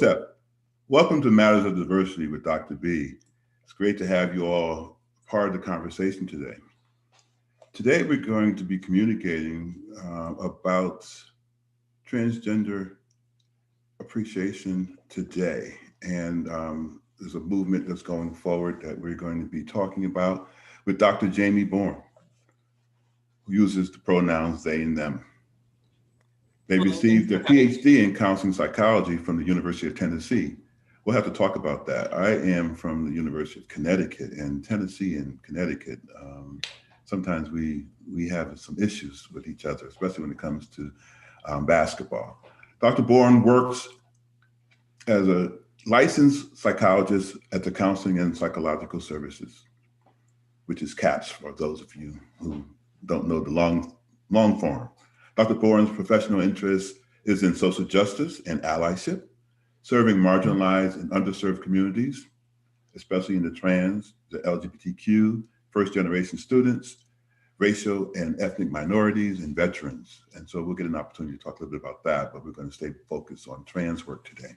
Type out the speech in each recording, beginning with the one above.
Hotep, welcome to Matters of Diversity with Dr. B. It's great to have you all part of the conversation today. Today, we're going to be communicating about transgender appreciation today. And there's a movement that's going forward that we're going to be talking about with Dr. Jamie Bourne, who uses the pronouns they and them. They received their PhD in counseling psychology from the University of Tennessee. We'll have to talk about that. I am from the University of Connecticut, and Tennessee and Connecticut, sometimes we have some issues with each other, especially when it comes to basketball. Dr. Bourne works as a licensed psychologist at the Counseling and Psychological Services, which is CAPS for those of you who don't know the long form. Dr. Bourne's professional interest is in social justice and allyship, serving marginalized and underserved communities, especially in the trans, the LGBTQ, first-generation students, racial and ethnic minorities, and veterans. And so we'll get an opportunity to talk a little bit about that, but we're going to stay focused on trans work today.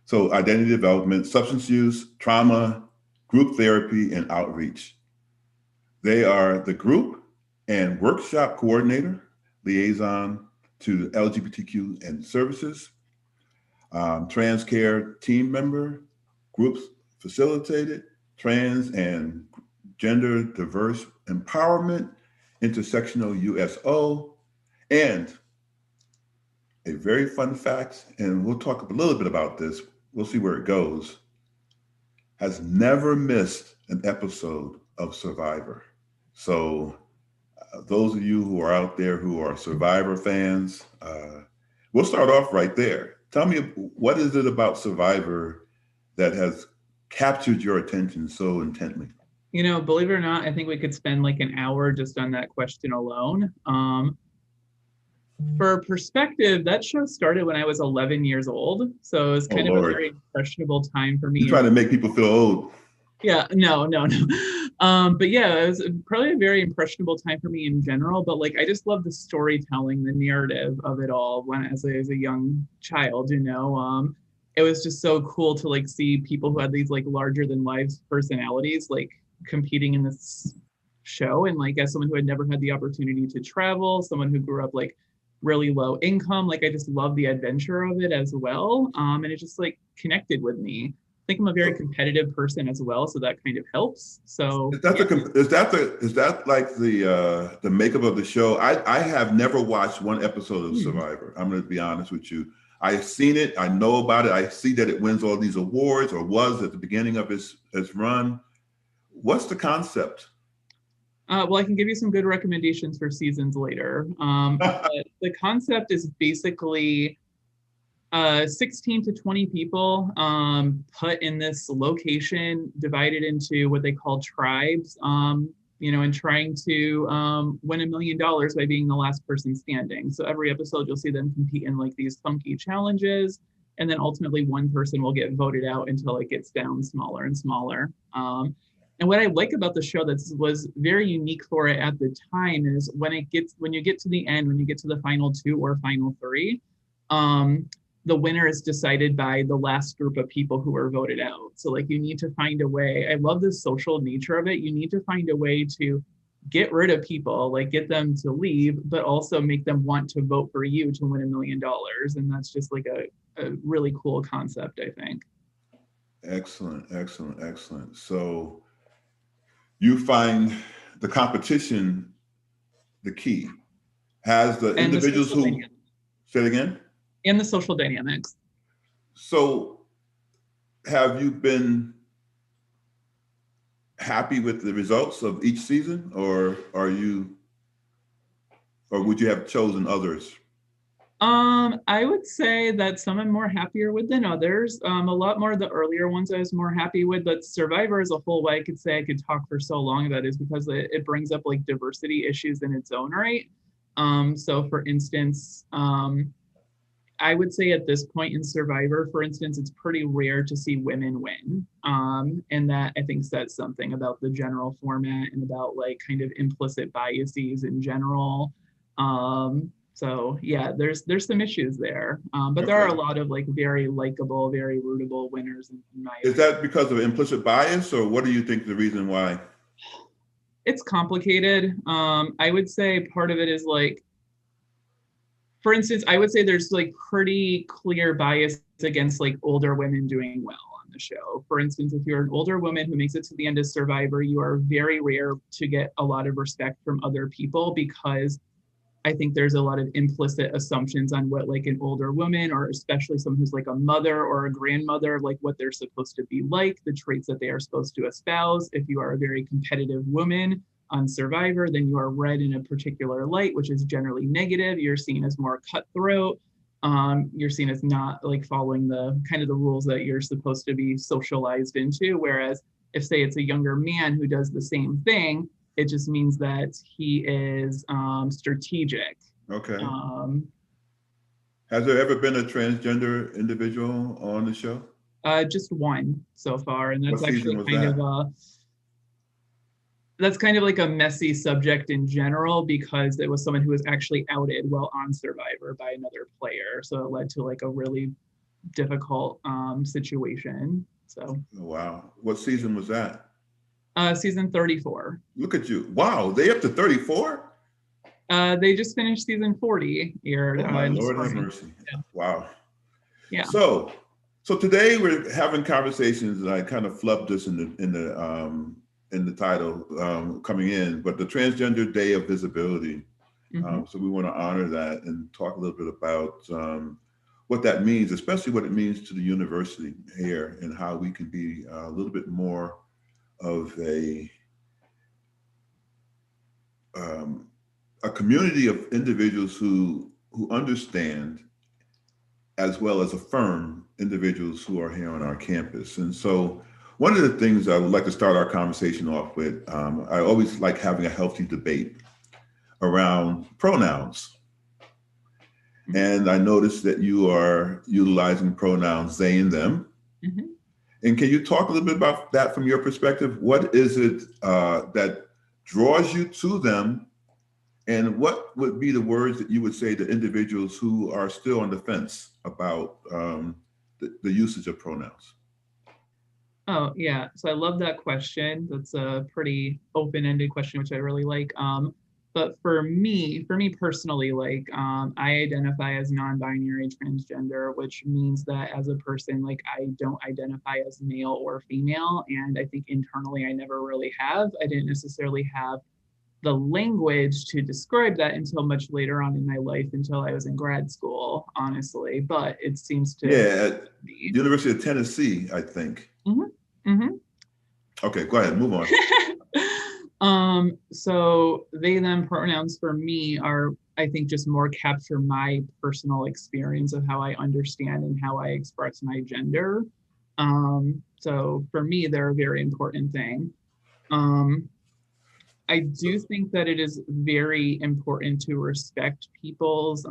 So identity development, substance use, trauma, group therapy, and outreach. They are the group and workshop coordinator, liaison to LGBTQ and services, trans care team member, groups facilitated, trans and gender diverse empowerment, intersectional USO, and a very fun fact, and we'll talk a little bit about this, we'll see where it goes, has never missed an episode of Survivor. So those of you who are out there who are Survivor fans, we'll start off right there. Tell me, what is it about Survivor that has captured your attention so intently? You know, believe it or not, I think we could spend like an hour just on that question alone. For perspective, that show started when I was 11 years old. So it was kind of a very impressionable time for me. You're trying to make people feel old. Yeah, no. But yeah, it was probably a very impressionable time for me in general. But like, I just love the storytelling, the narrative of it all. When as a young child, it was just so cool to like see people who had these like larger than life personalities like competing in this show. And like, as someone who had never had the opportunity to travel, someone who grew up like really low income, like I just love the adventure of it as well. And it just like connected with me. I think I'm a very competitive person as well, so that kind of helps. So is that like the makeup of the show? I have never watched one episode of Survivor. I'm going to be honest with you. I've seen it. I know about it. I see that it wins all these awards, or was at the beginning of its run. What's the concept? Well, I can give you some good recommendations for seasons later. The concept is basically 16 to 20 people put in this location, divided into what they call tribes, and trying to win $1 million by being the last person standing. So every episode, you'll see them compete in like these funky challenges. And then ultimately one person will get voted out until it gets down smaller and smaller. And what I like about the show that was very unique for it at the time is when you get to the end, when you get to the final two or final three, the winner is decided by the last group of people who are voted out. So like you need to find a way. I love the social nature of it. You need to find a way to get rid of people, like get them to leave, but also make them want to vote for you to win $1 million. And that's just like a really cool concept, I think. Excellent. So you find the competition the key. Has the individuals who say it again? And the social dynamics. So have you been happy with the results of each season, or would you have chosen others? I would say that some I'm more happier with than others. A lot more of the earlier ones I was more happy with, but Survivor as a whole, why I could say I could talk for so long about is because it brings up like diversity issues in its own right. So for instance, I would say at this point in Survivor, for instance, it's pretty rare to see women win. And that I think says something about the general format and about like kind of implicit biases in general. So yeah, there's some issues there, but there are a Okay. lot of like very likable, very rootable winners in my Is opinion. that because of implicit bias, or what do you think the reason why? It's complicated. I would say part of it is like, for instance, I would say there's like pretty clear bias against like older women doing well on the show. For instance, if you're an older woman who makes it to the end of Survivor, you are very rare to get a lot of respect from other people because I think there's a lot of implicit assumptions on what like an older woman or especially someone who's like a mother or a grandmother, like what they're supposed to be like, the traits that they are supposed to espouse. If you are a very competitive woman on Survivor, then you are read in a particular light, which is generally negative. You're seen as more cutthroat. You're seen as not like following the kind of the rules that you're supposed to be socialized into. Whereas if say it's a younger man who does the same thing, it just means that he is strategic. Okay. Um, Has there ever been a transgender individual on the show? just one so far, and What that's season actually was kind of that? a that's kind of like a messy subject in general because it was someone who was actually outed while on Survivor by another player, so it led to like a really difficult situation. So, Oh, wow. What season was that? season 34. Look at you. Wow, they up to 34? They just finished season 40 here Oh my in the Lord, have spring. mercy. Yeah. Wow. Yeah. So today we're having conversations, and I kind of flubbed this in the title coming in, but the Transgender Day of Visibility. Mm-hmm. So we want to honor that and talk a little bit about what that means, especially what it means to the university here and how we can be a little bit more of a community of individuals who understand as well as affirm individuals who are here on our campus. And so one of the things I would like to start our conversation off with, I always like having a healthy debate around pronouns. Mm-hmm. And I noticed that you are utilizing pronouns they and them. Mm-hmm. And can you talk a little bit about that from your perspective? What is it that draws you to them? And what would be the words that you would say to individuals who are still on the fence about the usage of pronouns? Oh, yeah. So I love that question. That's a pretty open-ended question, which I really like. But for me personally, like I identify as non-binary transgender, which means that as a person, like I don't identify as male or female. And I think internally I never really have. I didn't necessarily have the language to describe that until much later on in my life, until I was in grad school, honestly. But it seems to Yeah, at be. University of Tennessee, I think. Mm-hmm. Mm-hmm. Okay, go ahead, move on. So they them pronouns for me are, I think, just more capture my personal experience of how I understand and how I express my gender. So for me, they're a very important thing. Um, I do think that it is very important to respect people's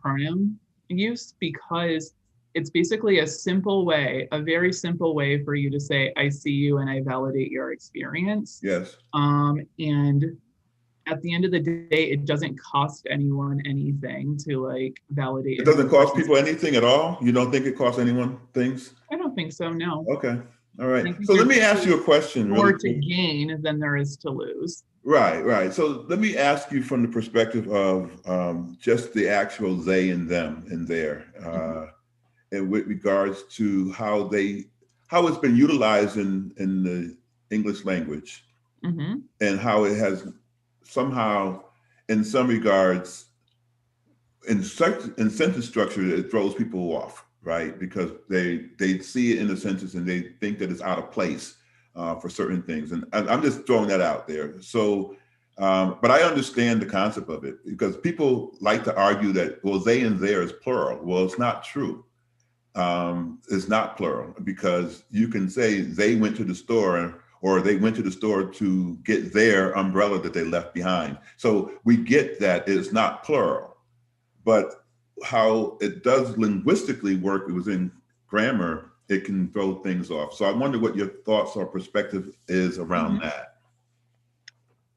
pronoun use because it's basically a simple way, a very simple way for you to say, I see you and I validate your experience. Yes. And at the end of the day, it doesn't cost anyone anything to like validate It another doesn't cost person's. people anything at all? You don't think it costs anyone things? I don't think so, no. Okay, all right. I think So let there's me ask actually you a question really more to quick. gain than there is to lose. Right, right. So let me ask you from the perspective of just the actual they and them in there, Mm-hmm. and with regards to how it's been utilized in the English language, Mm-hmm. and how it has somehow, in some regards, in sentence structure, it throws people off, right? Because they see it in the sentence and they think that it's out of place for certain things. And I'm just throwing that out there. So, but I understand the concept of it because people like to argue that, well, they and there is plural. Well, it's not true. It's not plural because you can say they went to the store or they went to the store to get their umbrella that they left behind. So we get that it's not plural. But how it does linguistically work within grammar, it can throw things off. So I wonder what your thoughts or perspective is around Mm-hmm. that.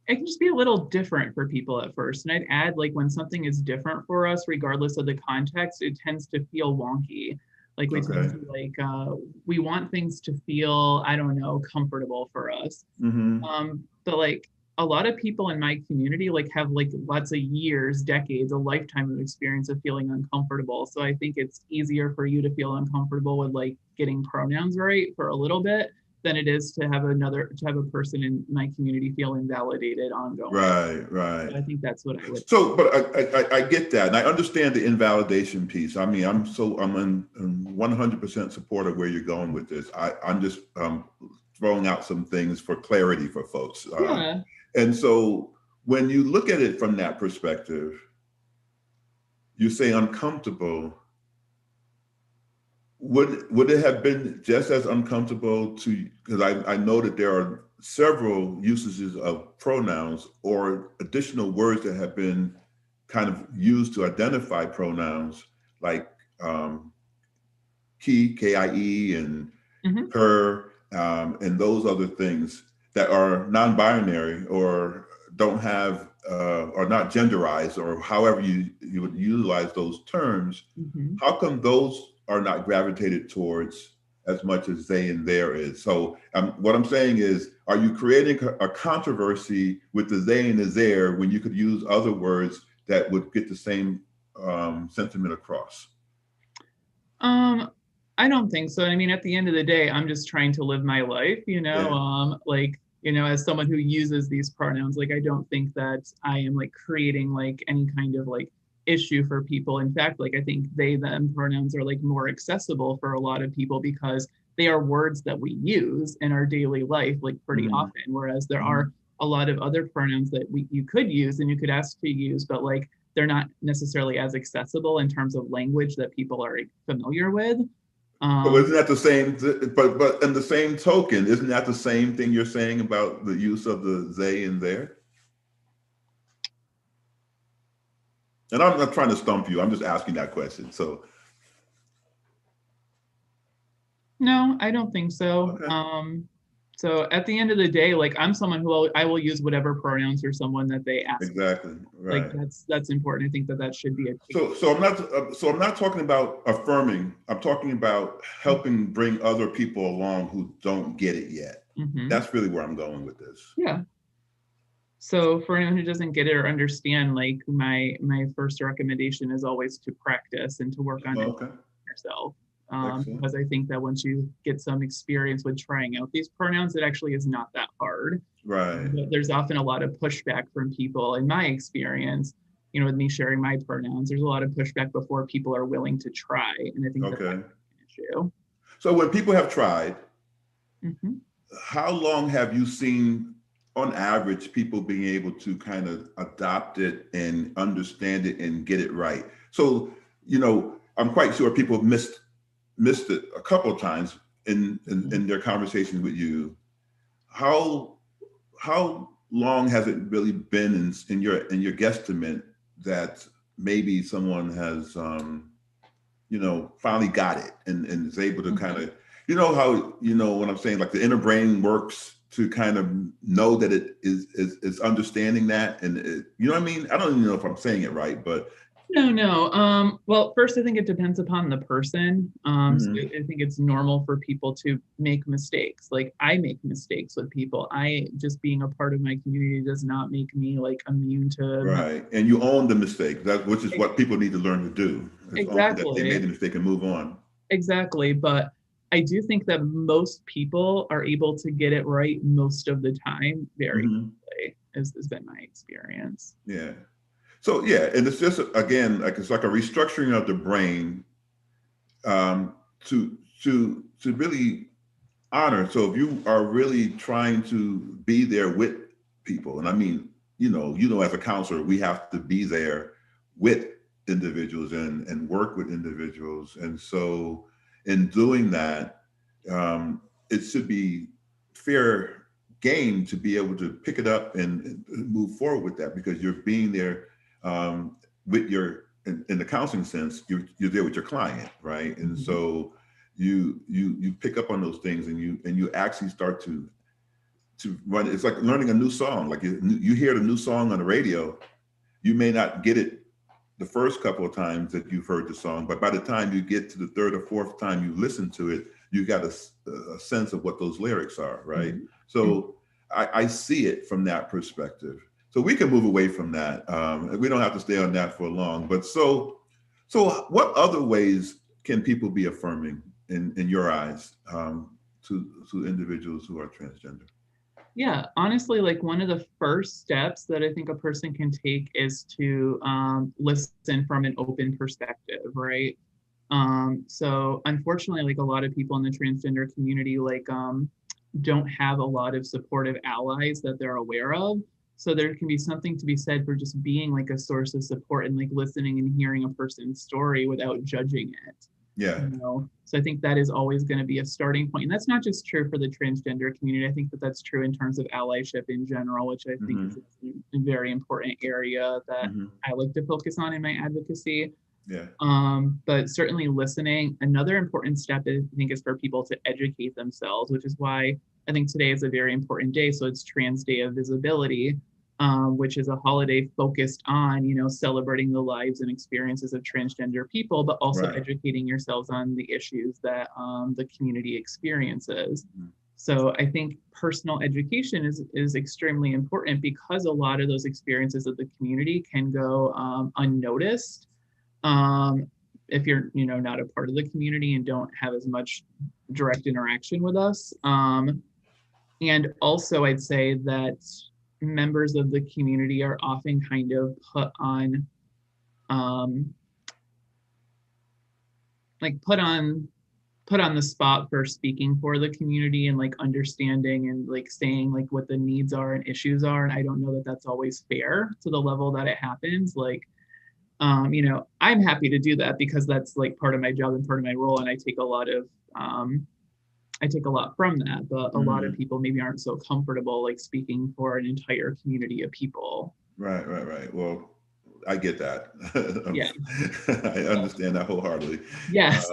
it can just be a little different for people at first. And I'd add, like, when something is different for us, regardless of the context, it tends to feel wonky. Like, we tend Okay. to, like, we want things to feel, I don't know, comfortable for us. Mm-hmm. But like a lot of people in my community like have like lots of years, decades, a lifetime of experience of feeling uncomfortable. So I think it's easier for you to feel uncomfortable with like getting pronouns right for a little bit than it is to have a person in my community feel invalidated ongoing. Right, right. So I think that's what I would. So, but I get that, and I understand the invalidation piece. I mean, I'm in 100% support of where you're going with this. I'm just throwing out some things for clarity for folks. Yeah. And so, when you look at it from that perspective, you say uncomfortable. Would it have been just as uncomfortable to, because I know that there are several usages of pronouns or additional words that have been kind of used to identify pronouns, like he, K-I-E, and Mm-hmm. her, and those other things that are non-binary or don't have, or not genderized, or however you would utilize those terms. Mm-hmm. How come those are not gravitated towards as much as they and there is? So what I'm saying is, are you creating a controversy with the they and the there when you could use other words that would get the same sentiment across? Um, I don't think so. I mean, at the end of the day, I'm just trying to live my life, Yeah. like, as someone who uses these pronouns, like, I don't think that I am like creating like any kind of like issue for people. In fact, like, I think they, them pronouns are like more accessible for a lot of people because they are words that we use in our daily life, like pretty Mm-hmm. often. Whereas there Mm-hmm. are a lot of other pronouns that you could use and you could ask to use, but like they're not necessarily as accessible in terms of language that people are familiar with. But Um, isn't that the same? But in the same token, isn't that the same thing you're saying about the use of the they and there? And I'm not trying to stump you. I'm just asking that question. So, no, I don't think so. okay, So at the end of the day, like I'm someone who I will use whatever pronouns for someone that they ask. exactly, Like right. that's important. I think that that should be a So I'm not talking about affirming. I'm talking about helping bring other people along who don't get it yet. mm-hmm. That's really where I'm going with this. Yeah. So for anyone who doesn't get it or understand, like my first recommendation is always to practice and to work on it Okay, yourself. excellent. Because I think that once you get some experience with trying out these pronouns, it actually is not that hard. Right. But there's often a lot of pushback from people, in my experience, with me sharing my pronouns. There's a lot of pushback before people are willing to try. And I think that that's Okay. an issue. So when people have tried, Mm-hmm. how long have you seen, on average, people being able to kind of adopt it and understand it and get it right? So, I'm quite sure people have missed it a couple of times in their conversations with you. How how long has it really been in your guesstimate that maybe someone has finally got it and is able to kind Mm-hmm. of, how, what I'm saying, like the inner brain works to kind of know that it is understanding that. And you know what I mean? I don't even know if I'm saying it right, but No. Well, first, I think it depends upon the person. So mhm. I think it's normal for people to make mistakes. Like I make mistakes with people. I just being a part of my community does not make me like immune to Right. And you own the mistake, which is what people need to learn to do, is own that they made exactly, the mistake and move on. exactly. But I do think that most people are able to get it right most of the time very Hmm. quickly, has been my experience. Yeah. So yeah, and it's just, again, like it's like a restructuring of the brain, um, to really honor. So if you are really trying to be there with people, and I mean, as a counselor, we have to be there with individuals and work with individuals. And so in doing that, it should be fair game to be able to pick it up and move forward with that, because you're being there, with in the counseling sense, you're there with your client, right? And Mhm. so you pick up on those things, and you actually start to run. It's like learning a new song. Like you hear the new song on the radio, you may not get it the first couple of times that you've heard the song, but by the time you get to the third or fourth time you listen to it, you got a sense of what those lyrics are, right? Mm-hmm. So I see it from that perspective. So we can move away from that. We don't have to stay on that for long. But so what other ways can people be affirming in your eyes to individuals who are transgender? Yeah, honestly, like one of the first steps that I think a person can take is to listen from an open perspective, right? So unfortunately, like a lot of people in the transgender community, like don't have a lot of supportive allies that they're aware of. So there can be something to be said for just being like a source of support and like listening and hearing a person's story without judging it. Yeah. You know? So I think that is always going to be a starting point. And that's not just true for the transgender community. I think that that's true in terms of allyship in general, which I think is a very important area that I like to focus on in my advocacy. Yeah. But certainly listening. Another important step I think is for people to educate themselves, which is why I think today is a very important day. So it's Trans Day of Visibility, which is a holiday focused on, you know, celebrating the lives and experiences of transgender people, but also educating yourselves on the issues that the community experiences. So I think personal education is extremely important because a lot of those experiences of the community can go unnoticed. If you're, you know, not a part of the community and don't have as much direct interaction with us. And also I'd say that members of the community are often kind of put on the spot for speaking for the community and like understanding and like saying like what the needs are and issues are. And I don't know that that's always fair to the level that it happens. Like, you know, I'm happy to do that because that's like part of my job and part of my role. And I take a lot from that, but a lot of people maybe aren't so comfortable like speaking for an entire community of people. Right. Well, I get that. Yeah. I understand that wholeheartedly. Yes.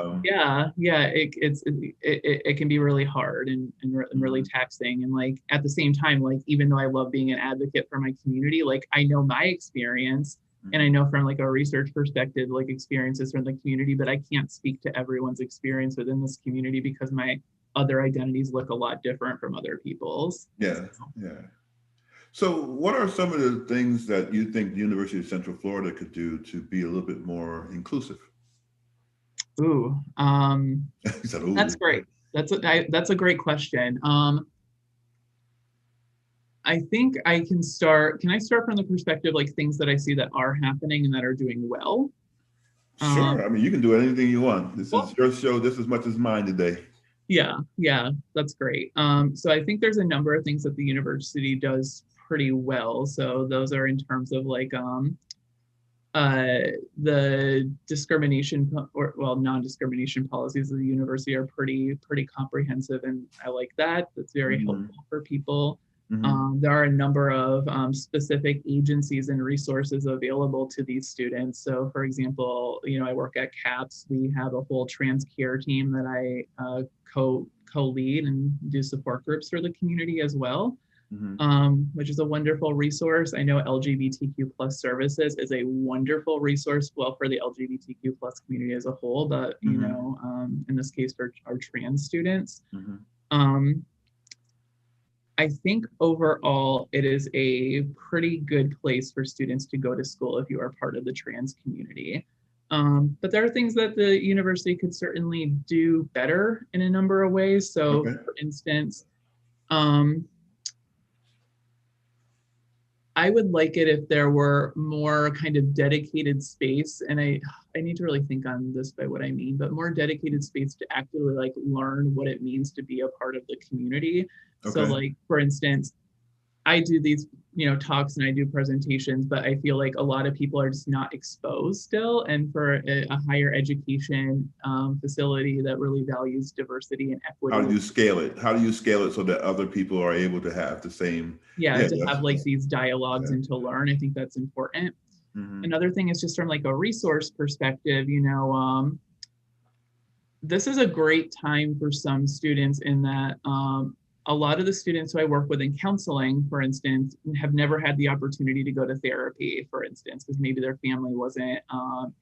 It can be really hard and really taxing. And like at the same time, like even though I love being an advocate for my community, like I know my experience and I know from like a research perspective, like experiences from the community, but I can't speak to everyone's experience within this community because my other identities look a lot different from other people's. Yeah. So what are some of the things that you think the University of Central Florida could do to be a little bit more inclusive? Ooh, that's great. That's a great question. I think I can start. Can I start from the perspective like things that I see that are happening and that are doing well? Sure. I mean, you can do anything you want. This is your show just as much as mine today. Yeah, that's great. So I think there's a number of things that the university does pretty well. So those are in terms of like the discrimination non-discrimination policies of the university are pretty comprehensive, and I like that. That's very helpful for people. There are a number of specific agencies and resources available to these students. So for example, you know, I work at CAPS. We have a whole trans care team that I co-lead and do support groups for the community as well, which is a wonderful resource. I know LGBTQ plus services is a wonderful resource, well, for the LGBTQ plus community as a whole, but you know, in this case for our trans students. I think overall it is a pretty good place for students to go to school if you are part of the trans community. But there are things that the university could certainly do better in a number of ways. So for instance, I would like it if there were more kind of dedicated space, and I need to really think on this by what I mean, but more dedicated space to actually like learn what it means to be a part of the community. So like, for instance, I do these, you know, talks and I do presentations, but I feel like a lot of people are just not exposed still. And for a higher education facility that really values diversity and equity. How do you scale it? How do you scale it so that other people are able to have the same? To have like these dialogues and to learn. I think that's important. Another thing is just from like a resource perspective, you know, this is a great time for some students in that a lot of the students who I work with in counseling, for instance, have never had the opportunity to go to therapy, for instance, because maybe their family wasn't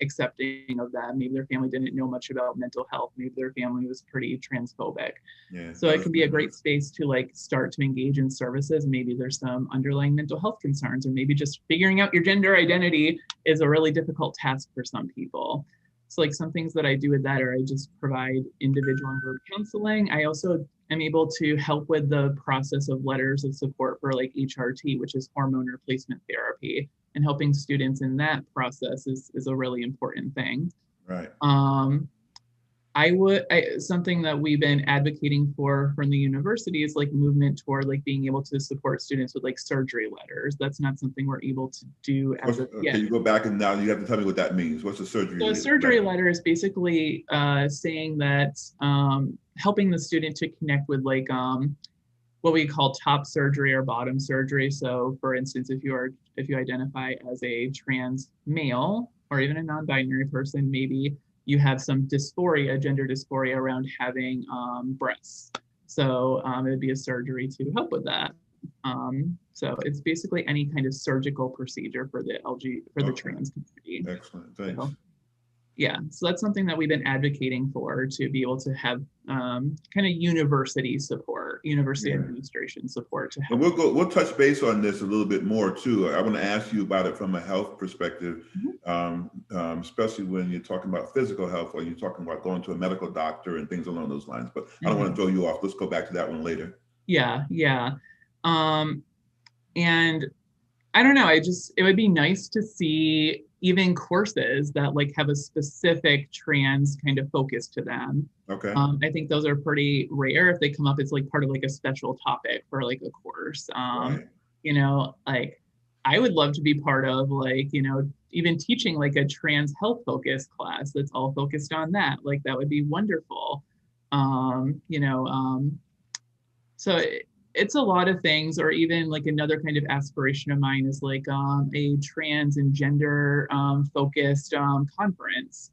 accepting of that. Maybe their family didn't know much about mental health. Maybe their family was pretty transphobic. Yeah, so it can be a great space to like start to engage in services. Maybe there's some underlying mental health concerns, or maybe just figuring out your gender identity is a really difficult task for some people. So like some things that I do with that are I just provide individual and group counseling. I also am able to help with the process of letters of support for like HRT, which is hormone replacement therapy, and helping students in that process is a really important thing. Right. Something that we've been advocating for from the university is like movement toward like being able to support students with like surgery letters. That's not something we're able to do as of yet. Okay, you go back and now you have to tell me what that means. What's a surgery letter? So a surgery letter is basically saying that helping the student to connect with like what we call top surgery or bottom surgery. So for instance, if you identify as a trans male or even a non-binary person, maybe you have some dysphoria, gender dysphoria around having breasts. So it would be a surgery to help with that. So it's basically any kind of surgical procedure for the the trans community. Excellent, thanks. So, yeah, so that's something that we've been advocating for, to be able to have kind of university support, university administration support to help. And we'll touch base on this a little bit more too. I want to ask you about it from a health perspective, especially when you're talking about physical health, or you're talking about going to a medical doctor and things along those lines. But I don't want to throw you off. Let's go back to that one later. Yeah. And I don't know, it would be nice to see even courses that like have a specific trans kind of focus to them. Okay. I think those are pretty rare. If they come up, it's like part of like a special topic for like a course. Right. You know, like I would love to be part of like, you know, even teaching like a trans health focused class that's all focused on that. Like that would be wonderful. So it's a lot of things. Or even like another kind of aspiration of mine is like a trans and gender focused conference.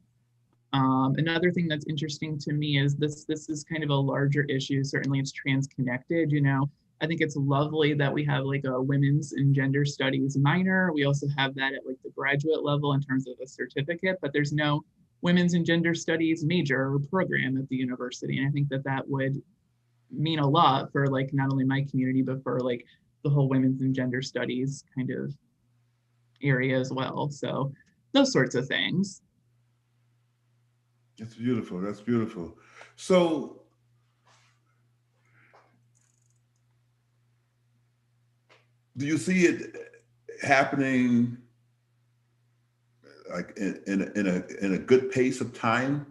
Another thing that's interesting to me is this is kind of a larger issue. Certainly it's trans connected, you know. I think it's lovely that we have like a women's and gender studies minor. We also have that at like the graduate level in terms of a certificate, but there's no women's and gender studies major or program at the university. And I think that would mean a lot for like not only my community, but for like the whole women's and gender studies kind of area as well. So those sorts of things. That's beautiful. That's beautiful. So do you see it happening like in a good pace of time?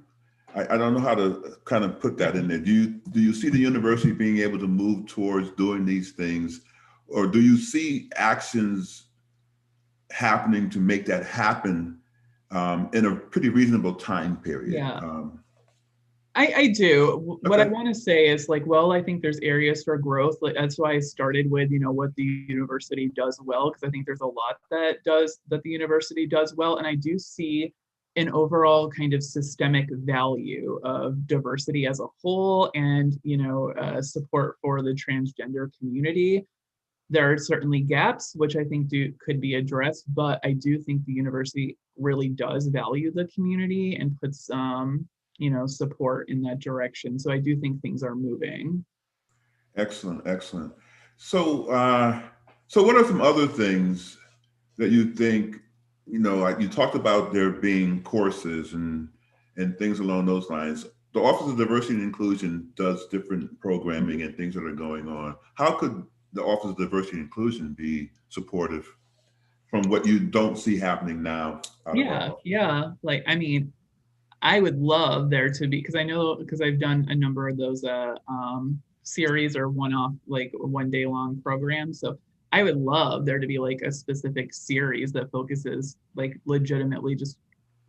I don't know how to kind of put that in there. Do you see the university being able to move towards doing these things, or do you see actions happening to make that happen in a pretty reasonable time period? Yeah. I do. What I want to say is like, well, I think there's areas for growth. Like, that's why I started with, you know, what the university does well, because I think there's a lot that the university does well. And I do see an overall kind of systemic value of diversity as a whole, and, you know, support for the transgender community. There are certainly gaps, which I think could be addressed, but I do think the university really does value the community and puts you know, support in that direction. So I do think things are moving. Excellent, excellent. So, so what are some other things that you think, you know, like you talked about there being courses and things along those lines. The Office of Diversity and Inclusion does different programming and things that are going on. How could the Office of Diversity and Inclusion be supportive from what you don't see happening now? Yeah. Like, I mean, I would love there to be, because I know, because I've done a number of those series or one-off, like one day long programs. So I would love there to be like a specific series that focuses like legitimately just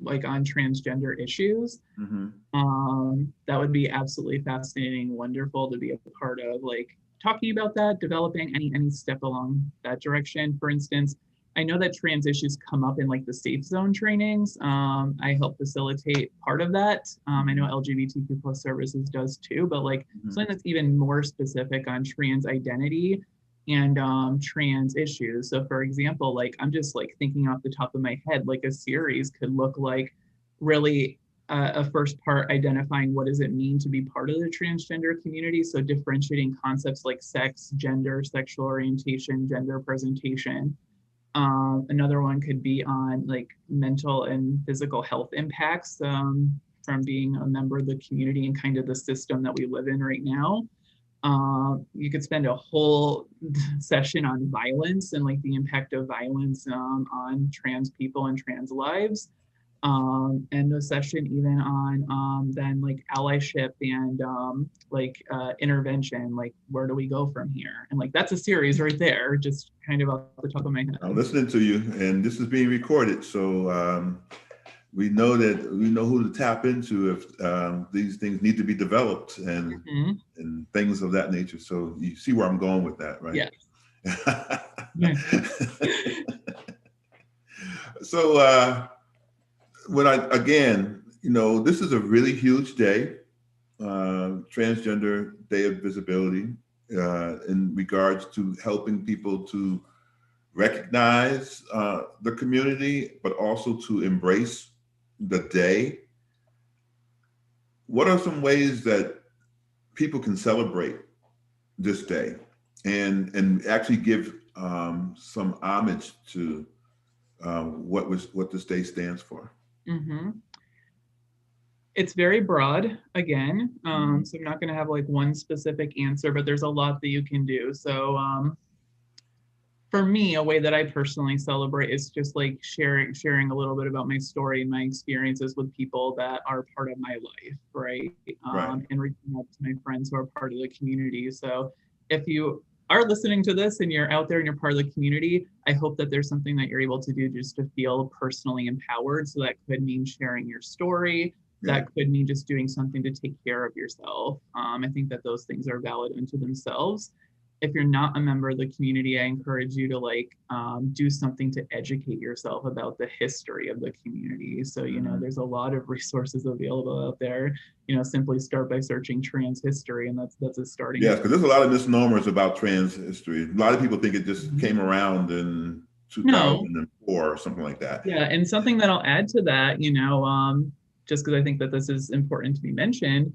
like on transgender issues. That would be absolutely fascinating, wonderful to be a part of, like talking about that, developing any step along that direction. For instance, I know that trans issues come up in like the safe zone trainings. I help facilitate part of that. I know LGBTQ plus services does too, but like something that's even more specific on trans identity and trans issues. So for example, like I'm just like thinking off the top of my head, like a series could look like really a first part identifying what does it mean to be part of the transgender community. So differentiating concepts like sex, gender, sexual orientation, gender presentation. Another one could be on like mental and physical health impacts from being a member of the community and kind of the system that we live in right now. You could spend a whole session on violence and like the impact of violence on trans people and trans lives. And a session even on then like allyship and intervention, like where do we go from here? And like that's a series right there, just kind of off the top of my head. I'm listening to you, and this is being recorded, so we know who to tap into if these things need to be developed and and things of that nature. So you see where I'm going with that, right? Yeah. So when again, this is a really huge day, Transgender Day of Visibility, in regards to helping people to recognize the community, but also to embrace the day. What are some ways that people can celebrate this day and actually give some homage to what this day stands for? It's very broad again, so I'm not going to have like one specific answer, but there's a lot that you can do. So for me, a way that I personally celebrate is just like sharing a little bit about my story and my experiences with people that are part of my life, right? And reaching out to my friends who are part of the community. So if you are listening to this and you're out there and you're part of the community, I hope that there's something that you're able to do just to feel personally empowered. So that could mean sharing your story. That could mean just doing something to take care of yourself. I think that those things are valid unto themselves. If you're not a member of the community, I encourage you to do something to educate yourself about the history of the community. So, there's a lot of resources available out there. Simply start by searching trans history, and that's a starting. Yes, because there's a lot of misnomers about trans history. A lot of people think it just came around in 2004 or something like that. Yeah, and something that I'll add to that, just because I think that this is important to be mentioned,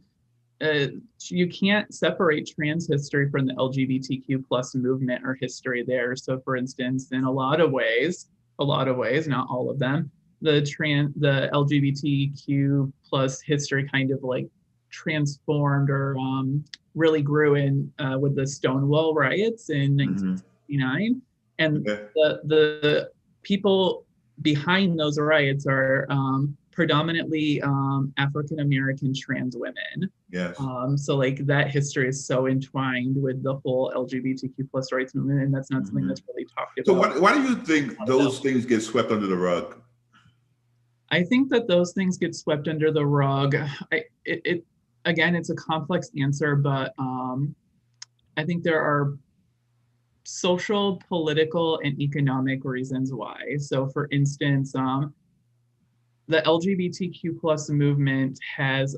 you can't separate trans history from the LGBTQ plus movement or history there. So for instance, in a lot of ways, not all of them, the LGBTQ plus history kind of like transformed or really grew in with the Stonewall riots in 1969. And the people behind those riots are predominantly African-American trans women. Yes. So like that history is so entwined with the whole LGBTQ plus rights movement, and that's not something that's really talked about. So why do you think those things get swept under the rug? I think that those things get swept under the rug. Again, it's a complex answer, but I think there are social, political, and economic reasons why. So for instance, the LGBTQ plus movement has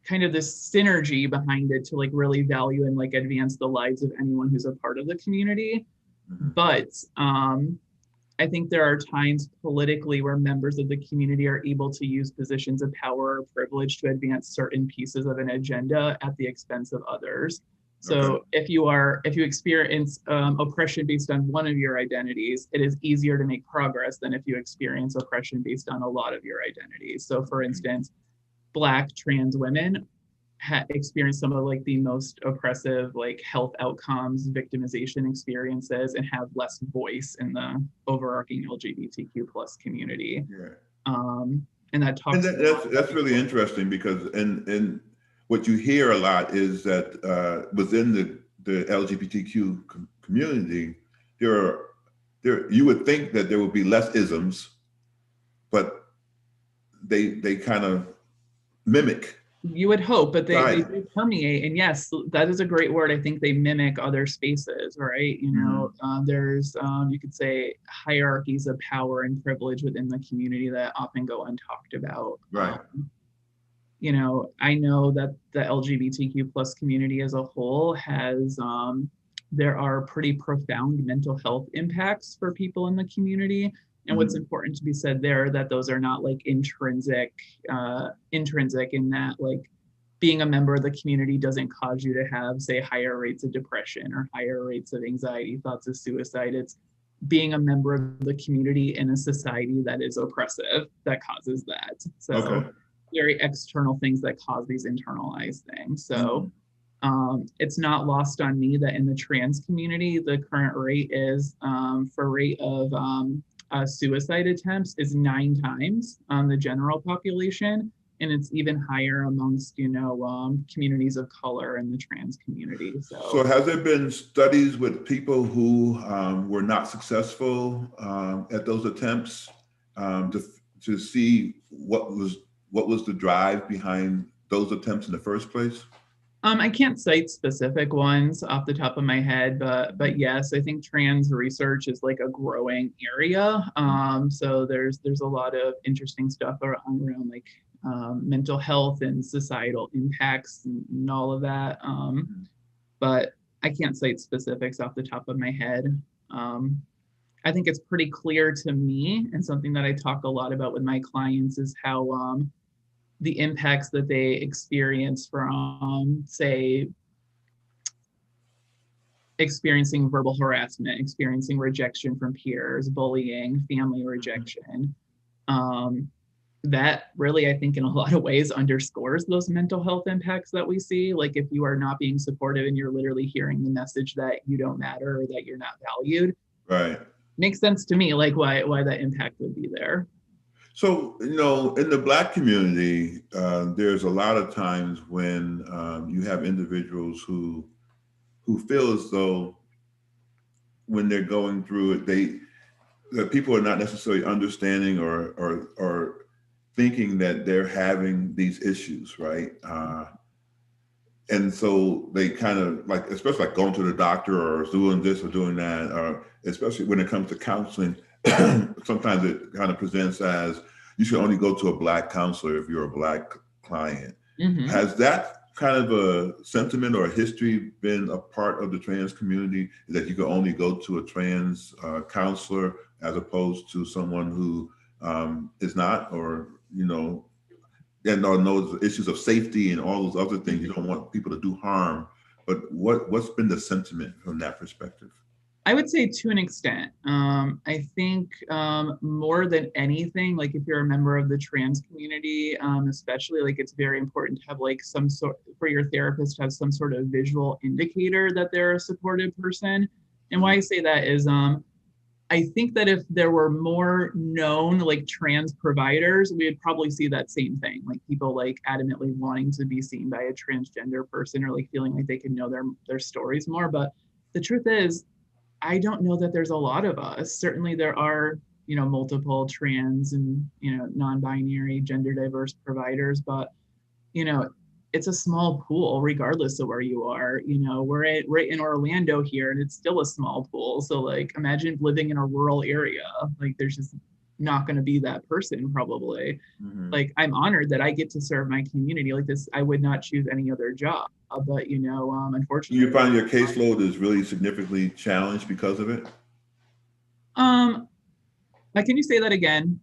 kind of this synergy behind it to like really value and like advance the lives of anyone who's a part of the community. But I think there are times politically where members of the community are able to use positions of power or privilege to advance certain pieces of an agenda at the expense of others. So if you experience oppression based on one of your identities, it is easier to make progress than if you experience oppression based on a lot of your identities. So for instance, Black trans women experience some of like the most oppressive like health outcomes, victimization experiences, and have less voice in the overarching LGBTQ plus community. And that talks. And that's really interesting because and what you hear a lot is that within the LGBTQ community, you would think that there would be less isms, but they kind of mimic You would hope, but they Right. do permeate. And yes, that is a great word. I think they mimic other spaces, right? There's, you could say, hierarchies of power and privilege within the community that often go untalked about. Right. I know that the LGBTQ plus community as a whole has, there are pretty profound mental health impacts for people in the community. And what's important to be said there, that those are not like intrinsic in that, like, being a member of the community doesn't cause you to have, say, higher rates of depression or higher rates of anxiety, thoughts of suicide. It's being a member of the community in a society that is oppressive that causes that. So Okay. very external things that cause these internalized things. So it's not lost on me that in the trans community, the current rate is for rate of suicide attempts is 9 times on the general population. And it's even higher amongst, communities of color and the trans community. So has there been studies with people who were not successful at those attempts to see what was the drive behind those attempts in the first place? I can't cite specific ones off the top of my head, but yes, I think trans research is like a growing area. So there's a lot of interesting stuff around like mental health and societal impacts and all of that. But I can't cite specifics off the top of my head. I think it's pretty clear to me, and something that I talk a lot about with my clients is how the impacts that they experience from, say, experiencing verbal harassment, experiencing rejection from peers, bullying, family rejection. That really, I think, in a lot of ways underscores those mental health impacts that we see. Like if you are not being supportive and you're literally hearing the message that you don't matter or that you're not valued, right, makes sense to me, like why that impact would be there. So, in the Black community, there's a lot of times when you have individuals who feel as though when they're going through it, that people are not necessarily understanding or thinking that they're having these issues, right? And so they kind of like, especially like going to the doctor or doing this or doing that, or especially when it comes to counseling, sometimes it kind of presents as you should only go to a Black counselor if you're a Black client. Has that kind of a sentiment or a history been a part of the trans community, that you can only go to a trans counselor as opposed to someone who is not, or, and knows issues of safety and all those other things? You don't want people to do harm, but what's been the sentiment from that perspective? I would say to an extent. I think more than anything, like if you're a member of the trans community, especially, like it's very important to have like some sort, for your therapist to have some sort of visual indicator that they're a supportive person. And why I say that is I think that if there were more known like trans providers, we would probably see that same thing, like people like adamantly wanting to be seen by a transgender person or like feeling like they can know their stories more. But the truth is, I don't know that there's a lot of us. Certainly there are, multiple trans and, non-binary, gender diverse providers, but, it's a small pool regardless of where you are. We're right in Orlando here and it's still a small pool. So like imagine living in a rural area, like there's just not going to be that person probably. Like I'm honored that I get to serve my community like this. I would not choose any other job, but unfortunately. You find your caseload is really significantly challenged because of it? Can you say that again?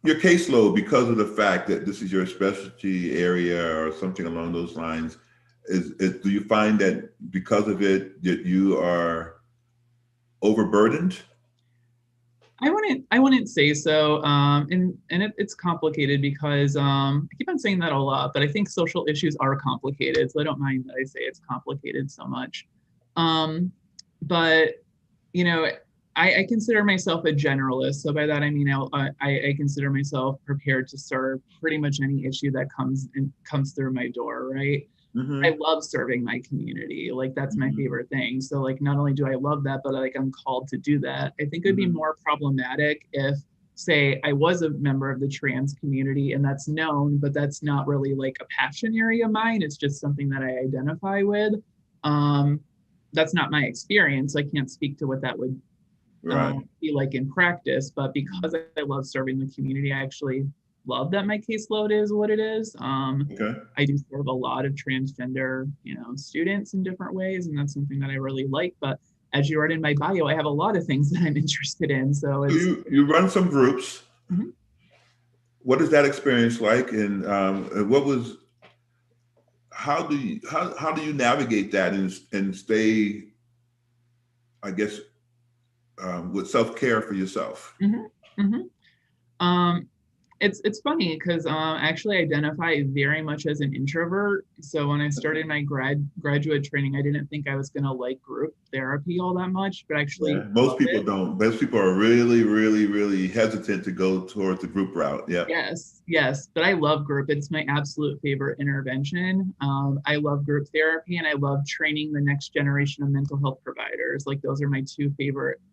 Your caseload, because of the fact that this is your specialty area or something along those lines, is do you find that because of it that you are overburdened? I wouldn't say so. And it's complicated because I keep on saying that a lot, but I think social issues are complicated. So I don't mind that I say it's complicated so much. But I consider myself a generalist. So by that I mean I consider myself prepared to serve pretty much any issue that comes through my door, right? I love serving my community. Like that's my favorite thing. So like not only do I love that, but like I'm called to do that. I think it'd be more problematic if say I was a member of the trans community and that's known, but that's not really like a passion area of mine. It's just something that I identify with. That's not my experience. I can't speak to what that would Right. be like in practice, but because I love serving the community, I actually love that my caseload is what it is. Okay. I do serve a lot of transgender, students in different ways, and that's something that I really like. But as you read in my bio, I have a lot of things that I'm interested in. So So it's you run some groups. Mhm. What is that experience like, and what was how do you navigate that and stay, I guess, with self-care for yourself? Mhm. Mhm. Um, it's funny because I actually identify very much as an introvert. So when I started my graduate training, I didn't think I was gonna like group therapy all that much, but I actually Yeah, most love people it. don't. Most people are really, really, really hesitant to go towards the group route. Yeah. Yes, yes, but I love group. It's my absolute favorite intervention. I love group therapy and I love training the next generation of mental health providers. Like those are my two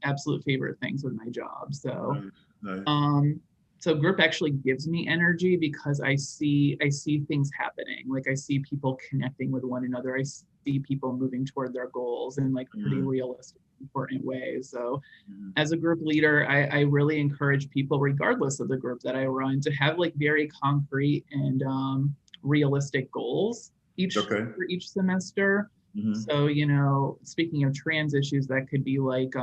absolute favorite things with my job. So Nice. Nice. Um, so group actually gives me energy because I see things happening. Like I see people connecting with one another. I see people moving toward their goals in like pretty Mhm. realistic, important ways. So Mhm. as a group leader, I really encourage people, regardless of the group that I run, to have like very concrete and realistic goals Okay. for each semester. Mhm. So, speaking of trans issues, that could be like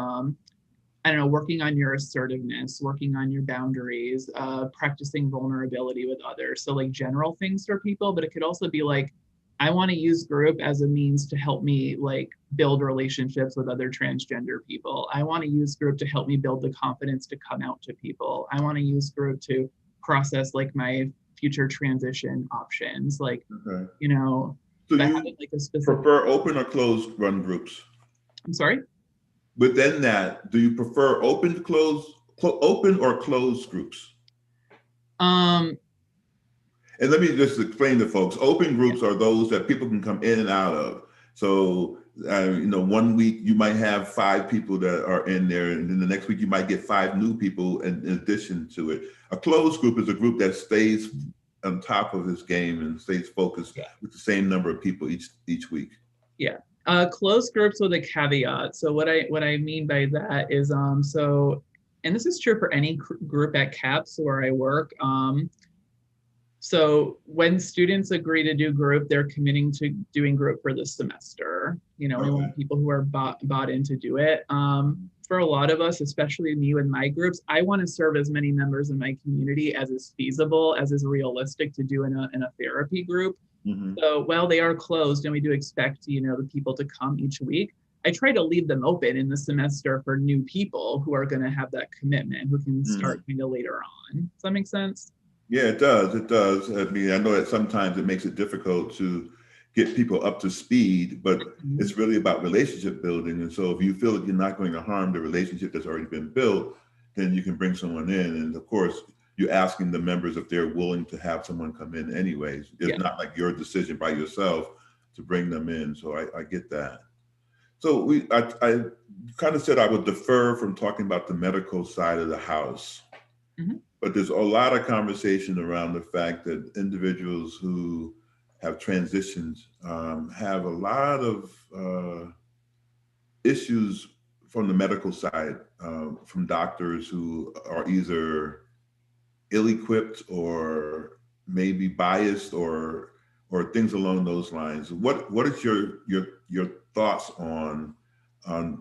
I don't know, working on your assertiveness, working on your boundaries, practicing vulnerability with others. So, like general things for people, but it could also be like, I want to use group as a means to help me like build relationships with other transgender people. I want to use group to help me build the confidence to come out to people. I want to use group to process like my future transition options. Like, Okay. So but you having like a specific, prefer open or closed run groups? I'm sorry. Within that, do you prefer open or closed groups? Um, And let me just explain to folks, open yeah, groups are those that people can come in and out of. So, 1 week you might have 5 people that are in there, and then the next week you might get 5 new people in addition to it. A closed group is a group that stays on top of its game and stays focused yeah. with the same number of people each week. Yeah. Closed groups with a caveat. So what I mean by that is and this is true for any group at CAPS where I work. So when students agree to do group, they're committing to doing group for the semester. We Okay. want people who are bought in to do it. For a lot of us, especially me with my groups, I want to serve as many members in my community as is feasible, as is realistic to do in a therapy group. Mm-hmm. So while they are closed and we do expect, the people to come each week, I try to leave them open in the semester for new people who are going to have that commitment, who can Mm-hmm. start kind of later on. Does that make sense? Yeah, it does. It does. I mean, I know that sometimes it makes it difficult to get people up to speed, but Mhm. it's really about relationship building. And so if you feel that you're not going to harm the relationship that's already been built, then you can bring someone in. And of course, you're asking the members if they're willing to have someone come in anyways. It's Yeah. not like your decision by yourself to bring them in. So I get that. So I kind of said I would defer from talking about the medical side of the house. Mhm. But there's a lot of conversation around the fact that individuals who have transitioned have a lot of issues from the medical side, from doctors who are either ill-equipped or maybe biased or things along those lines. What is your thoughts on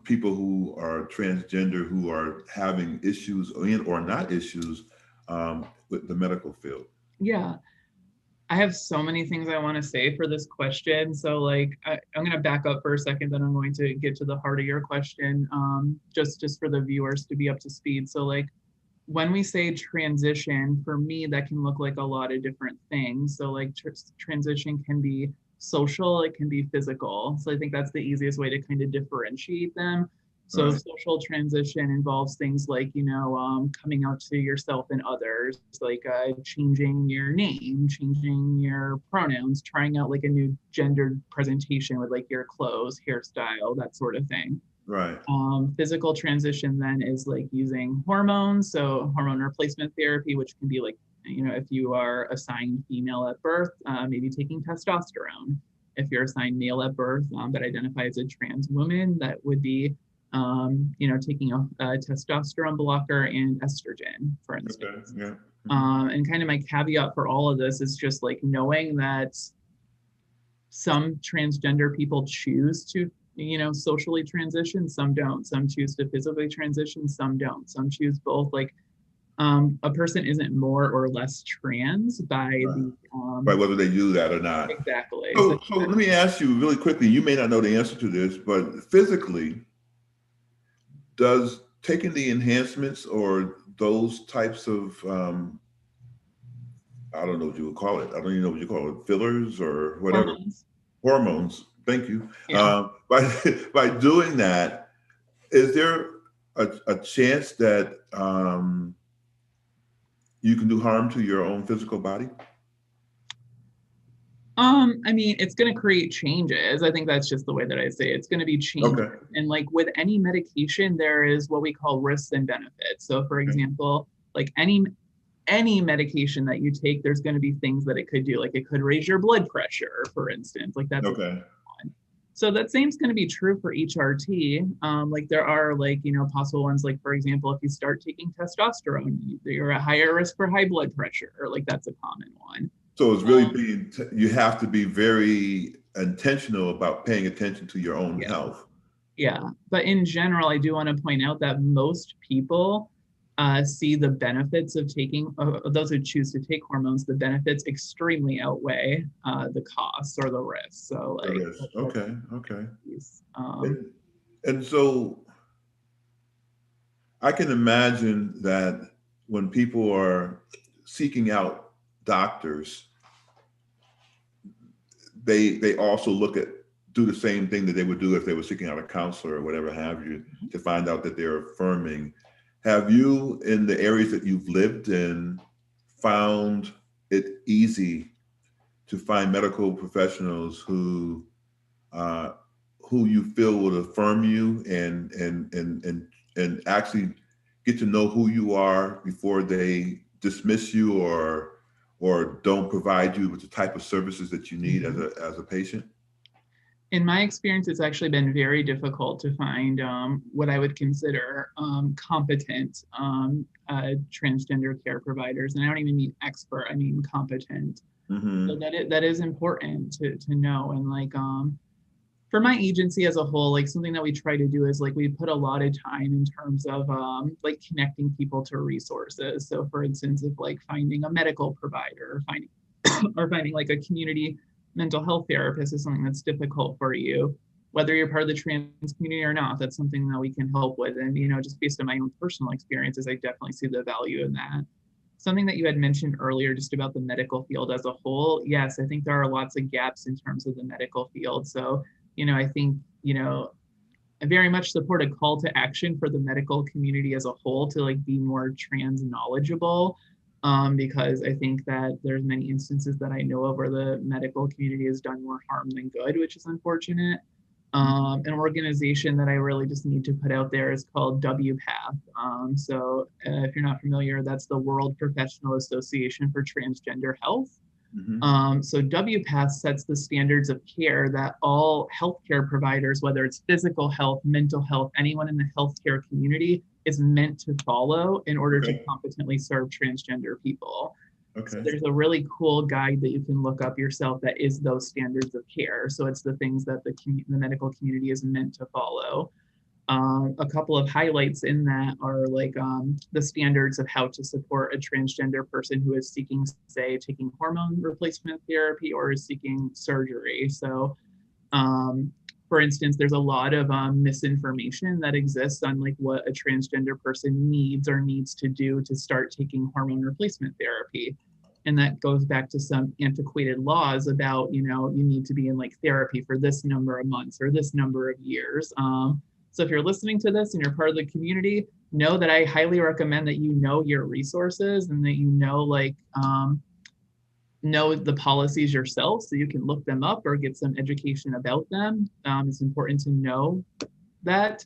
people who are transgender who are having issues or not issues with the medical field? Yeah. I have so many things I want to say for this question. So like I'm going to back up for a second, then I'm going to get to the heart of your question, just for the viewers to be up to speed. So like when we say transition, for me, that can look like a lot of different things. So like transition can be social, it can be physical. So I think that's the easiest way to kind of differentiate them. So Right. social transition involves things like, coming out to yourself and others, like changing your name, changing your pronouns, trying out like a new gendered presentation with like your clothes, hairstyle, that sort of thing. Right. Physical transition then is like using hormones, so hormone replacement therapy, which can be like, if you are assigned female at birth, maybe taking testosterone. If you're assigned male at birth, but identify as a trans woman, that would be, taking a testosterone blocker and estrogen, for Okay. instance. Yeah. And kind of my caveat for all of this is just like knowing that some transgender people choose to socially transition, some don't, some choose to physically transition, some don't, some choose both. Like a person isn't more or less trans by Right. the By whether they do that or not. exactly. So let me ask you really quickly, you may not know the answer to this, but physically, does taking the enhancements or those types of I don't know what you would call it. I don't even know what you call it, fillers or whatever. Hormones. Hormones. Thank you. Yeah. By doing that, is there a chance that you can do harm to your own physical body? I mean, it's going to create changes. I think that's just the way that I say it. It's going to be changes. Okay. And like with any medication, there is what we call risks and benefits. So for example, like any medication that you take, there's going to be things that it could do. Like it could raise your blood pressure, for instance. Like that's Okay. one. So that same is going to be true for HRT. Like there are like, possible ones, like for example, if you start taking testosterone, you're at higher risk for high blood pressure. Like that's a common one. So it's really you have to be very intentional about paying attention to your own health. Yeah. But in general, I do want to point out that most people see the benefits of taking, those who choose to take hormones, the benefits extremely outweigh the costs or the risks. So like, okay. Um, And so I can imagine that when people are seeking out doctors, they also do the same thing that they would do if they were seeking out a counselor or whatever have you, to find out that they're affirming. Have you, in the areas that you've lived in, found it easy to find medical professionals who you feel would affirm you and actually get to know who you are before they dismiss you or don't provide you with the type of services that you need as a patient? In my experience, it's actually been very difficult to find what I would consider competent transgender care providers. And I don't even mean expert, I mean competent. So that is important to know. And like for my agency as a whole, like something that we try to do is like we put a lot of time in terms of like connecting people to resources. So for instance, if like finding a medical provider, finding like a community mental health therapist is something that's difficult for you, whether you're part of the trans community or not, that's something that we can help with. And just based on my own personal experiences, I definitely see the value in that. Something that you had mentioned earlier just about the medical field as a whole, yes, I think there are lots of gaps in terms of the medical field. So I think I very much support a call to action for the medical community as a whole to like be more trans knowledgeable, because I think that there's many instances that I know of where the medical community has done more harm than good, which is unfortunate. An organization that I really just need to put out there is called WPATH. So if you're not familiar, that's the World Professional Association for Transgender Health. So WPATH sets the standards of care that all healthcare providers, whether it's physical health, mental health, anyone in the healthcare community is meant to follow in order to competently serve transgender people. So there's a really cool guide that you can look up yourself that is those standards of care. So it's the things that the medical community is meant to follow. A couple of highlights in that are like the standards of how to support a transgender person who is seeking, say, taking hormone replacement therapy or is seeking surgery. So, for instance, there's a lot of misinformation that exists on like what a transgender person needs to do to start taking hormone replacement therapy. And that goes back to some antiquated laws about, you need to be in like therapy for this number of months or this number of years. So if you're listening to this and you're part of the community, know that I highly recommend that you know your resources and that you know the policies yourself so you can look them up or get some education about them. It's important to know that.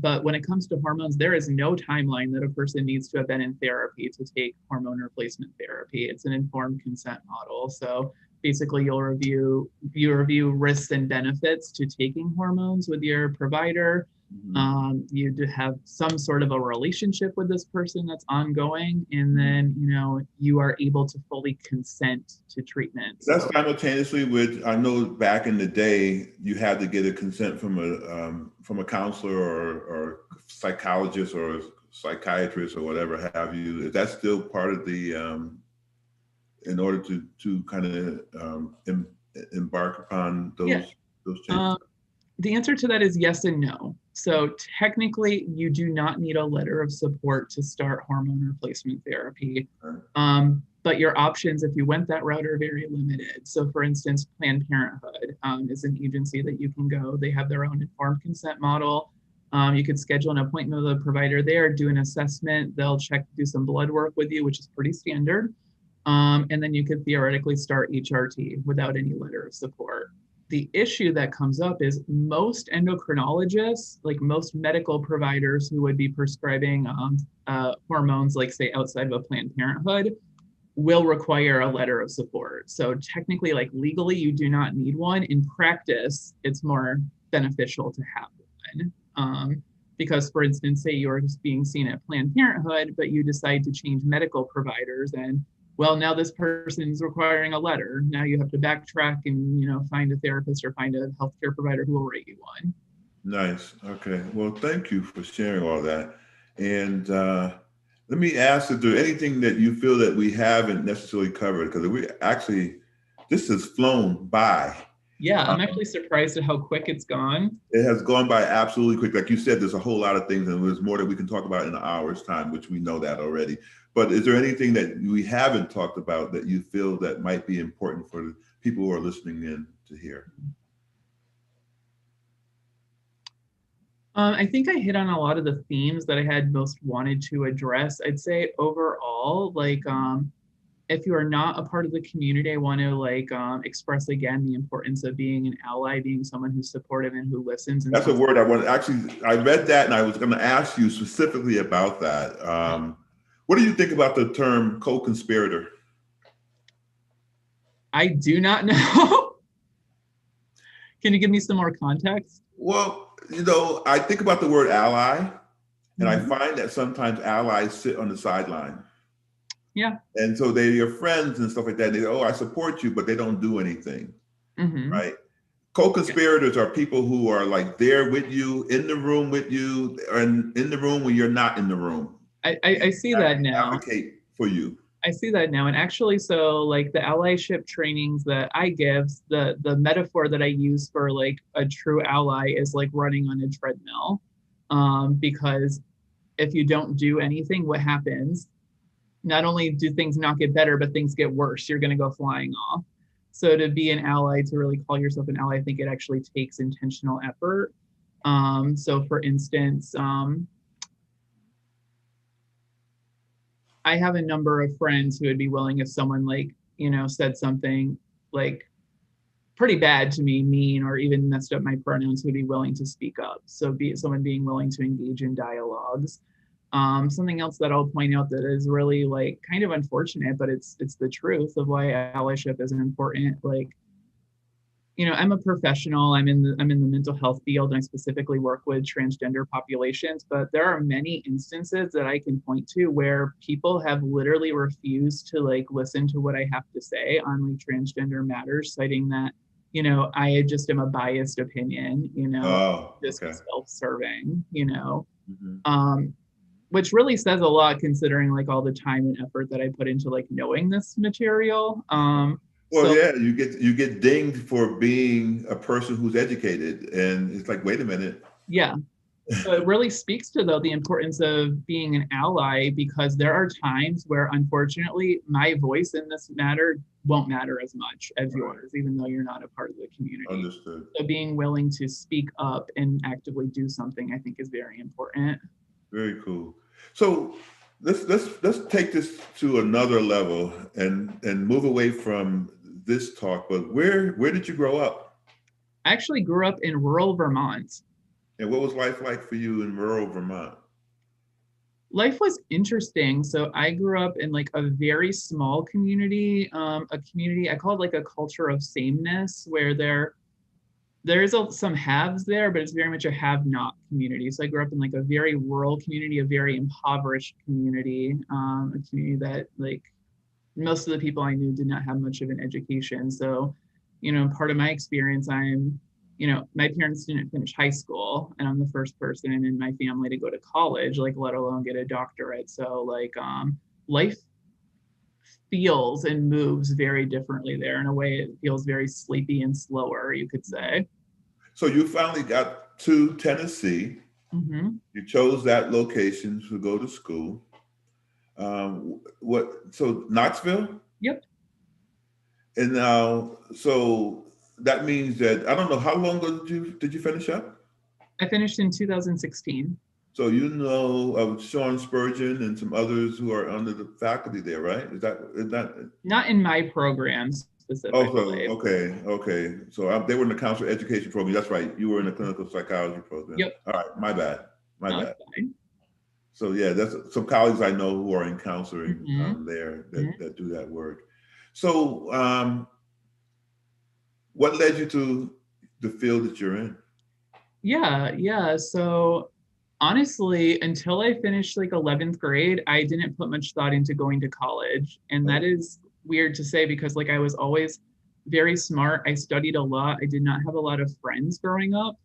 But when it comes to hormones, there is no timeline that a person needs to have been in therapy to take hormone replacement therapy. It's an informed consent model. So basically you review risks and benefits to taking hormones with your provider. You do have some sort of a relationship with this person that's ongoing, and then you are able to fully consent to treatment. That's simultaneously with, I know back in the day you had to get a consent from a counselor or psychologist or psychiatrist or whatever have you. Is that still part of the in order to kind of embark upon those changes? The answer to that is yes and no. So technically, you do not need a letter of support to start hormone replacement therapy. But your options, if you went that route, are very limited. So for instance, Planned Parenthood is an agency that you can go. They have their own informed consent model. You could schedule an appointment with a provider there, do an assessment. They'll do some blood work with you, which is pretty standard. And then you could theoretically start HRT without any letter of support. The issue that comes up is most endocrinologists, like most medical providers who would be prescribing hormones, like say outside of a Planned Parenthood, will require a letter of support. So technically, like legally, you do not need one. In practice, it's more beneficial to have one. Because for instance, say you're just being seen at Planned Parenthood, but you decide to change medical providers, and well, now this person's requiring a letter. Now you have to backtrack and find a therapist or find a healthcare provider who will write you one. Nice. Okay. Well, thank you for sharing all that. And let me ask, is there anything that you feel that we haven't necessarily covered? Because this has flown by. Yeah, I'm actually surprised at how quick it's gone. It has gone by absolutely quick. Like you said, there's a whole lot of things, and there's more that we can talk about in an hour's time, which we know that already. But is there anything that we haven't talked about that you feel that might be important for the people who are listening in to hear? I think I hit on a lot of the themes that I had most wanted to address. I'd say overall, if you are not a part of the community, I want to express again the importance of being an ally, being someone who's supportive and who listens. And that's a word I want. Actually, I read that and I was going to ask you specifically about that. What do you think about the term co-conspirator? I do not know. Can you give me some more context? Well, I think about the word ally, and I find that sometimes allies sit on the sideline. Yeah. And so they're your friends and stuff like that. They go, I support you, but they don't do anything. Right? Co-conspirators are people who are like there with you, in the room with you, and in the room when you're not in the room. I see that now. Advocate for you. I see that now. And actually, so like the allyship trainings that I give, the metaphor that I use for like a true ally is like running on a treadmill. Because if you don't do anything, what happens? Not only do things not get better, but things get worse. You're going to go flying off. So to be an ally, to really call yourself an ally, I think it actually takes intentional effort. So for instance, I have a number of friends who would be willing, if someone said something like pretty bad to me, mean, or even messed up my pronouns, who would be willing to speak up. So someone being willing to engage in dialogues. Something else that I'll point out that is really kind of unfortunate, but it's the truth of why allyship is important. I'm a professional. I'm in the mental health field, and I specifically work with transgender populations. But there are many instances that I can point to where people have literally refused to listen to what I have to say on transgender matters, citing that I just am a biased opinion. Just self-serving. Which really says a lot considering all the time and effort that I put into knowing this material. You get dinged for being a person who's educated, and it's like, wait a minute. Yeah. So it really speaks to the importance of being an ally, because there are times where unfortunately my voice in this matter won't matter as much as yours, even though you're not a part of the community. Understood. So being willing to speak up and actively do something, I think, is very important. Very cool. So let's take this to another level and move away from this talk. But where did you grow up? I actually grew up in rural Vermont. And what was life like for you in rural Vermont? Life was interesting. So I grew up in like a very small community, a community I call it like a culture of sameness, where there's some haves there, but it's very much a have-not community. So I grew up in like a very rural community, a very impoverished community, a community that like most of the people I knew did not have much of an education. So, part of my experience, my parents didn't finish high school, and I'm the first person in my family to go to college, like let alone get a doctorate. So like life feels and moves very differently there. In a way, it feels very sleepy and slower, you could say. So you finally got to Tennessee. Mm-hmm. You chose that location to go to school. So Knoxville? Yep. And now, so that means that I don't know how long ago did you finish up? I finished in 2016. So you know of Sean Spurgeon and some others who are under the faculty there, right? Is that? Not in my program Oh, so specifically. okay. So they were in the counselor education program. That's right. You were in the clinical psychology program. Yep. All right, my bad. No, it's fine. So yeah, that's some colleagues I know who are in counseling Mm-hmm. there Mm-hmm. that do that work. So what led you to the field that you're in? Yeah. So honestly, until I finished like 11th grade, I didn't put much thought into going to college. And that Oh, is weird to say because like I was always very smart. I studied a lot. I did not have a lot of friends growing up.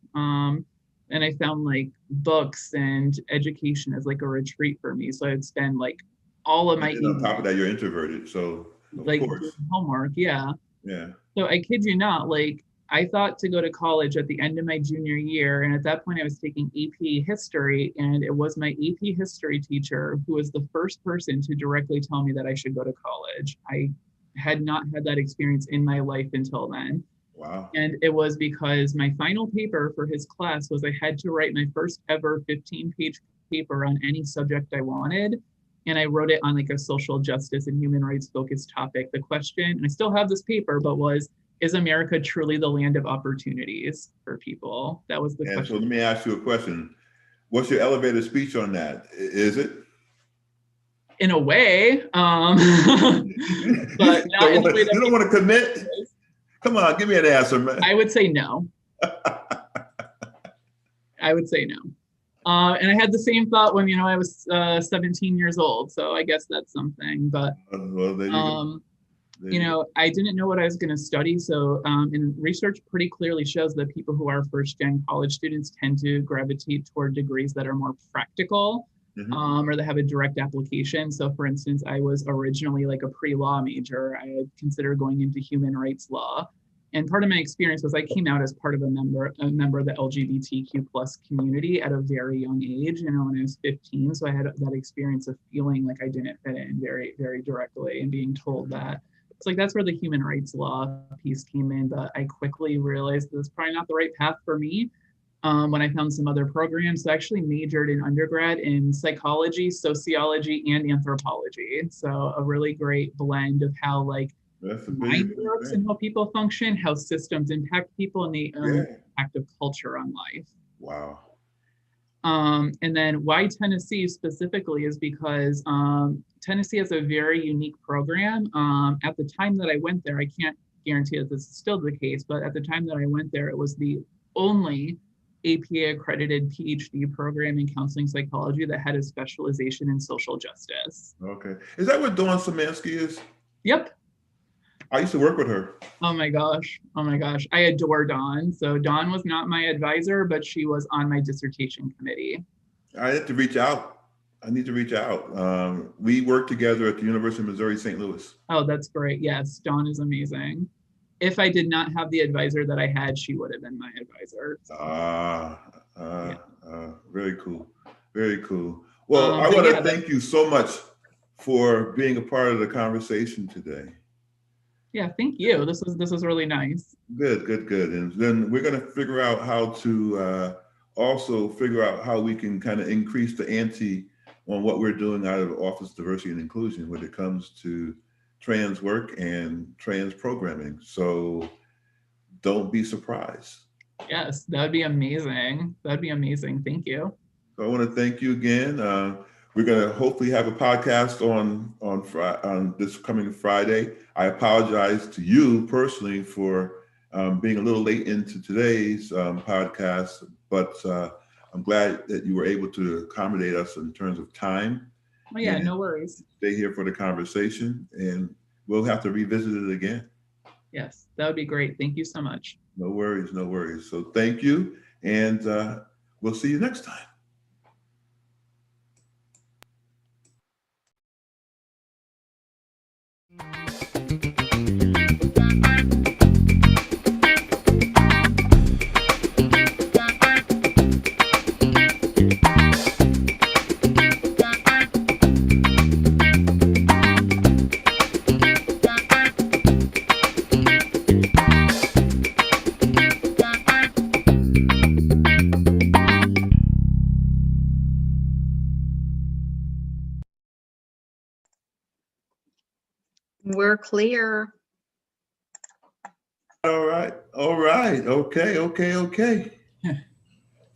And I found like books and education as like a retreat for me. So I'd spend like all of and my then on top of evenings that, you're introverted. So of like doing course, homework. Yeah. yeah. So I kid you not, like I thought to go to college at the end of my junior year. And at that point, I was taking AP history. And it was my AP history teacher who was the first person to directly tell me that I should go to college. I had not had that experience in my life until then. Wow. And it was because my final paper for his class was I had to write my first ever 15-page paper on any subject I wanted. And I wrote it on like a social justice and human rights focused topic. The question, and I still have this paper, but was, is America truly the land of opportunities for people? That was the And so question. let me ask you a question. What's your elevator speech on that? Is it? In a way, but not in the way that You don't people want to commit? is. Come on, give me an answer, man. I would say no. I would say no. And I had the same thought when I was 17 years old. So I guess that's something. But Well, there you go. There you go. I didn't know what I was going to study. So and research pretty clearly shows that people who are first gen college students tend to gravitate toward degrees that are more practical, or that have a direct application. So for instance, I was originally like a pre-law major. I had considered going into human rights law. And part of my experience was I came out as part of a member of the LGBTQ plus community at a very young age, when I was 15. So I had that experience of feeling like I didn't fit in very, very directly and being told that. It's like that's where the human rights law piece came in, but I quickly realized that's probably not the right path for me. When I found some other programs, so I actually majored in undergrad in psychology, sociology, and anthropology. So a really great blend of how like That's a mind big works and thing. how people function, how systems impact people, and the Yeah. impact of culture on life. Wow. And then why Tennessee specifically is because Tennessee has a very unique program. At the time that I went there, I can't guarantee that this is still the case, but at the time that I went there, it was the only APA accredited PhD program in counseling psychology that had a specialization in social justice. Okay. Is that what Dawn Szymanski is? Yep. I used to work with her. Oh my gosh. Oh my gosh. I adore Dawn. So Dawn was not my advisor, but she was on my dissertation committee. I had to reach out. I need to reach out. We worked together at the University of Missouri, St. Louis. Oh, that's great. Yes, Dawn is amazing. If I did not have the advisor that I had, she would have been my advisor. Ah, Yeah. very cool. Very cool. Well, I But want yeah, to thank you so much for being a part of the conversation today. yeah, thank you. This was really nice. Good. And then we're going to figure out how to also figure out how we can kind of increase the ante on what we're doing out of the Office of Diversity and Inclusion when it comes to trans work and trans programming. So don't be surprised. Yes, that would be amazing. That'd be amazing. Thank you. So I want to thank you again. We're going to hopefully have a podcast on this coming Friday. I apologize to you personally for being a little late into today's podcast, but I'm glad that you were able to accommodate us in terms of time. Oh yeah, no worries. Stay here for the conversation, and we'll have to revisit it again. Yes, that would be great. Thank you so much. No worries, no worries. So thank you, and we'll see you next time. We're clear. All right. Okay.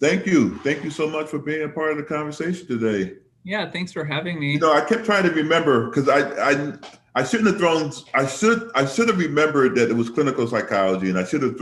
Thank you so much for being a part of the conversation today. Yeah, thanks for having me. You know, I kept trying to remember because I shouldn't have thrown. I should have remembered that it was clinical psychology, and I should have